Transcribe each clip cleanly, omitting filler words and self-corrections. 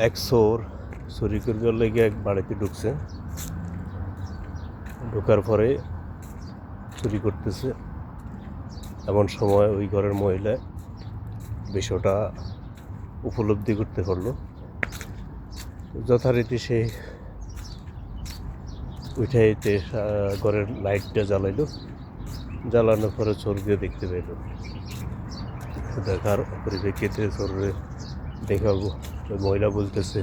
এক চোর চুরি করবার লেগে এক বাড়িতে ঢুকছে। ঢোকার পরে চুরি করতেছে, এমন সময় ওই ঘরের মহিলা বিষয়টা উপলব্ধি করতে পারলো। যথারীতি সে উঠাইতে ঘরের লাইটটা জ্বালাইলো, জ্বালানোর পরে চোরকে দেখতে পেল। দেখার পরিপ্রেক্ষিতে চোরে দেখা ওই মহিলা বলতেছে,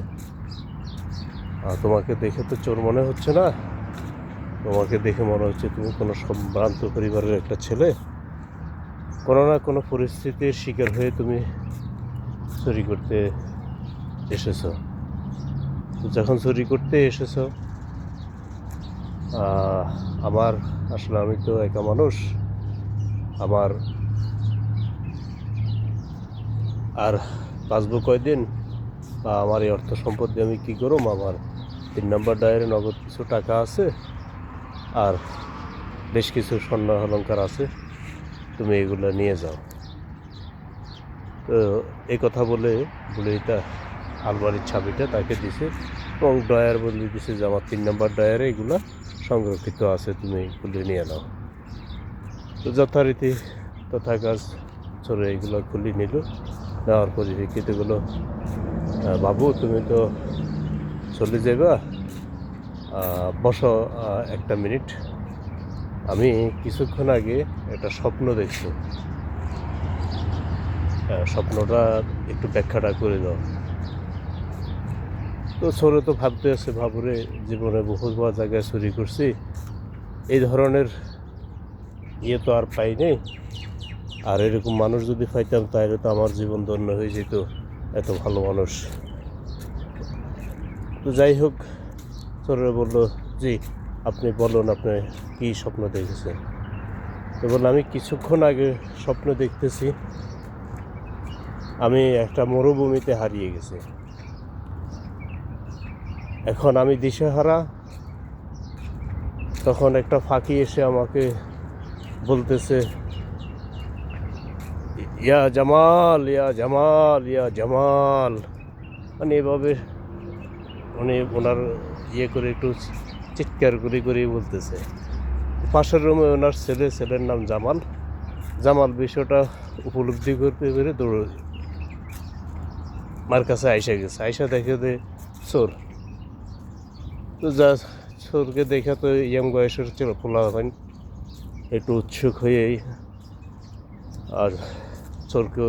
তোমাকে দেখে তো চোর মনে হচ্ছে না, তোমাকে দেখে মনে হচ্ছে তুমি কোনো সম্ভ্রান্ত পরিবারের একটা ছেলে, কোনো না কোনো পরিস্থিতির শিকার হয়ে তুমি চুরি করতে এসেছ। যখন চুরি করতে এসেছ, আমার আসলে আমি তো একা মানুষ, আমার আর বাঁচবো কয়দিন, বা আমার এই অর্থ সম্পদ দিয়ে আমি কী করব? আমার 3 নম্বর ডায়েরে নগদ কিছু টাকা আছে, আর বেশ কিছু স্বর্ণ অলঙ্কার আছে, তুমি এগুলো নিয়ে যাও। তো এই কথা বলে বুড়িটা আলমারির চাবিটা তাকে দিছে এবং ডয়ার বলে দিছে যে আমার 3 নম্বর ডয়ারে এগুলো সংরক্ষিত আছে, তুমি খুলে নিয়ে নাও। তো যথারীতি তথা কাজ চলে এগুলো খুলে নিল। নেওয়ার পরিপ্রেক্ষিতে এগুলো, বাবু তুমি তো চলে যাবা, বসো 1 মিনিট, আমি কিছুক্ষণ আগে একটা স্বপ্ন দেখছি, স্বপ্নটা একটু ব্যাখ্যাটা করে দাও। তো ছোটো তো ভাবতে আছে, বাবুরে জীবনে বহু জায়গায় চুরি করছি, এই ধরনের ইয়ে তো আর পাই নেই, আর এরকম মানুষ যদি পাইতাম তাহলে তো আমার জীবন ধন্য হয়ে যেত, এত ভালো মানুষ। তো যাই হোক, চোরে বললো, জি আপনি বলুন আপনি কী স্বপ্ন দেখেছেন। তো বললো, আমি কিছুক্ষণ আগে স্বপ্ন দেখতেছি আমি একটা মরুভূমিতে হারিয়ে গেছি, এখন আমি দিশেহারা। তখন একটা ফাঁকি এসে আমাকে বলতেছে, ইয়া জামাল, ইয়া জামাল, ইয়া জামাল, মানে এভাবে উনি ওনার ইয়ে করে একটু চিৎকার করে বলতেছে। পাশের রুমে ওনার ছেলের নাম জামাল। জামাল বিষয়টা উপলব্ধি করতে পেরে দৌড় মার কাছে আইসা দেখে যে চোর। তো যা চোরকে দেখে তো ইয়াং বয়সের ছিল, খোলা হয় একটু উৎসুক হয়েই আর চোরকে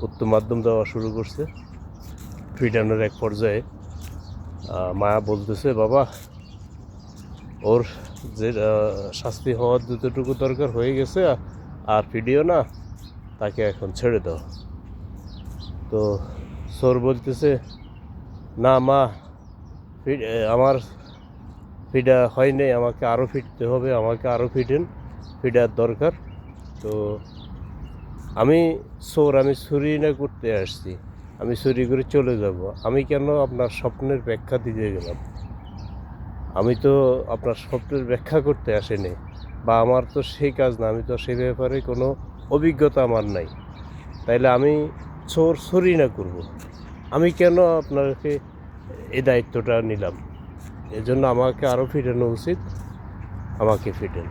উত্তম মাধ্যম দেওয়া শুরু করছে। ফিডানোর এক পর্যায়ে মায়া বলতেছে, বাবা ওর যে শাস্তি হওয়ার যতটুকু দরকার হয়ে গেছে, আর ফিডিও না, তাকে এখন ছেড়ে দাও। তো চোর বলতেছে, না মা, আমার ফিডা হয়নি, আমাকে আরও ফিরতে হবে, আমাকে আরও ফিডার দরকার। তো আমি চোর, আমি চুরি না করতে আসছি, আমি চুরি করে চলে যাব, আমি কেন আপনার স্বপ্নের ব্যাখ্যা দিতে গেলাম? আমি তো আপনার স্বপ্নের ব্যাখ্যা করতে আসিনি, বা আমার তো সেই কাজ না, আমি তো সেই ব্যাপারে কোনো অভিজ্ঞতা আমার নাই, তাইলে আমি চুরি না করব, আমি কেন আপনাকে এই দায়িত্বটা নিলাম? এজন্য আমাকে আরও ফিরানো উচিত, আমাকে ফিটেন।